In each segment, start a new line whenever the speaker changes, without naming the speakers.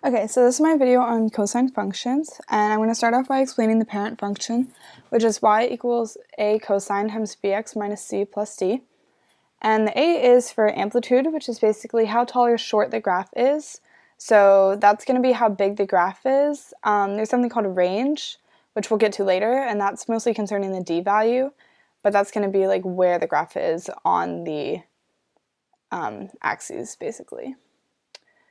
Okay, so this is my video on cosine functions, and I'm going to start off by explaining the parent function, which is y equals a cosine times bx minus c plus d. And the a is for amplitude, which is basically how tall or short the graph is. So that's going to be how big the graph is. There's something called a range, which we'll get to later, and that's mostly concerning the d value, but that's going to be like where the graph is on the axes, basically.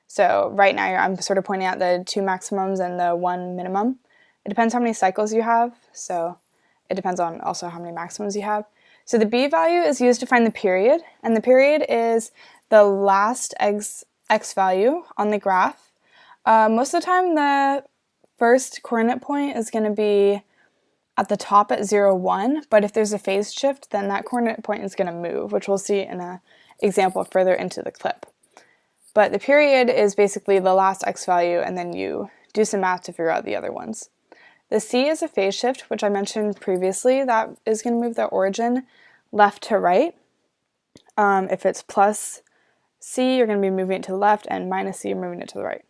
So right now I'm sort of pointing out the two maximums and the one minimum. It depends how many cycles you have, so it depends on also how many maximums you have. So the b value is used to find the period, and the period is the last x value on the graph. Most of the time the first coordinate point is going to be at the top at 0, 1, but if there's a phase shift, then that coordinate point is going to move, which we'll see in an example further into the clip. But the period is basically the last x value, and then you do some math to figure out the other ones. The c is a phase shift, which I mentioned previously. That is going to move the origin left to right. If it's plus c, you're going to be moving it to the left, and minus c, you're moving it to the right.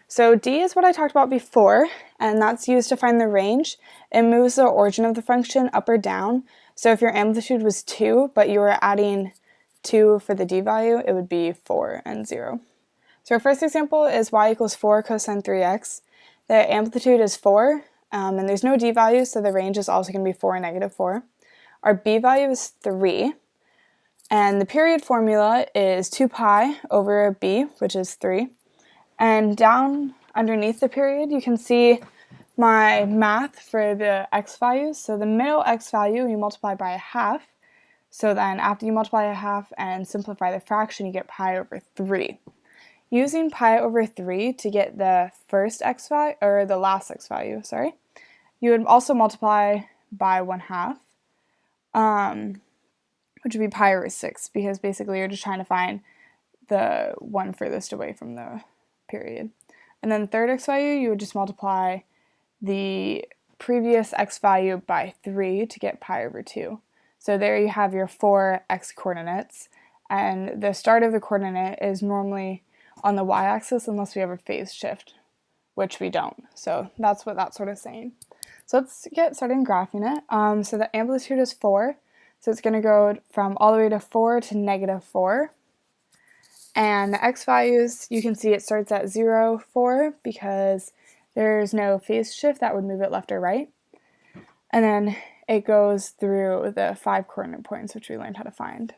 So d is what I talked about before, and that's used to find the range. It moves the origin of the function up or down. So if your amplitude was 2, but you were adding 2 for the d value, it would be 4 and 0. So our first example is y equals 4 cosine 3x. The amplitude is 4, and there's no d value, so the range is also going to be 4 and negative 4. Our b value is 3, and the period formula is 2 pi over b, which is 3. And down underneath the period, you can see my math for the x values. So the middle x value, you multiply by a half. So then after you multiply a half and simplify the fraction, you get pi over 3. Using pi over 3 to get the first x value, or the last x value, sorry, you would also multiply by 1/2, which would be pi over 6, because basically you're just trying to find the one furthest away from the period. And then the third x value, you would just multiply the previous x value by 3 to get pi over 2. So there you have your 4 x coordinates, and the start of the coordinate is normally on the y-axis unless we have a phase shift, which we don't. So that's what that's sort of saying. So let's get started graphing it. So the amplitude is 4, so it's going to go from all the way to 4 to negative 4. And the x values, you can see it starts at 0, 4, because there's no phase shift that would move it left or right. And then it goes through the 5 coordinate points, which we learned how to find.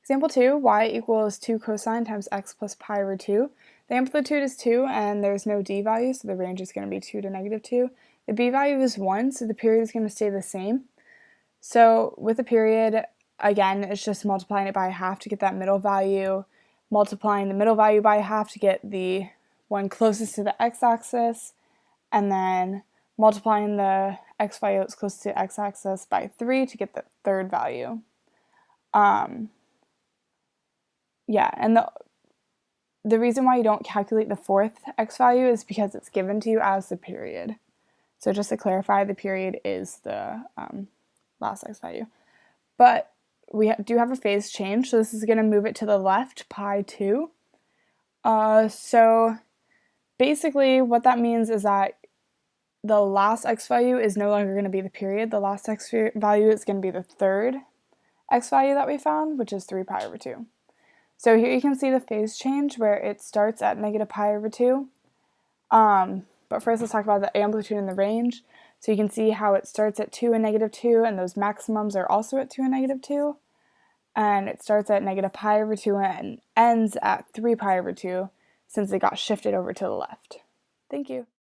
Example 2, y equals 2 cosine times x plus pi over 2. The amplitude is 2, and there's no d value, so the range is going to be 2 to negative 2. The b value is 1, so the period is going to stay the same. So with the period, again, it's just multiplying it by a half to get that middle value, multiplying the middle value by a half to get the one closest to the x-axis, and then multiplying the x value that's close to x-axis by 3 to get the third value. Yeah, and the reason why you don't calculate the fourth x value is because it's given to you as the period. So just to clarify, the period is the last x value. But we do have a phase change, so this is going to move it to the left, pi 2. So basically what that means is that the last x value is no longer going to be the period. The last x value is going to be the third x value that we found, which is 3 pi over 2. So here you can see the phase change where it starts at negative pi over 2. But first let's talk about the amplitude and the range. So you can see how it starts at 2 and negative 2, and those maximums are also at 2 and negative 2. And it starts at negative pi over 2 and ends at 3 pi over 2 since it got shifted over to the left. Thank you.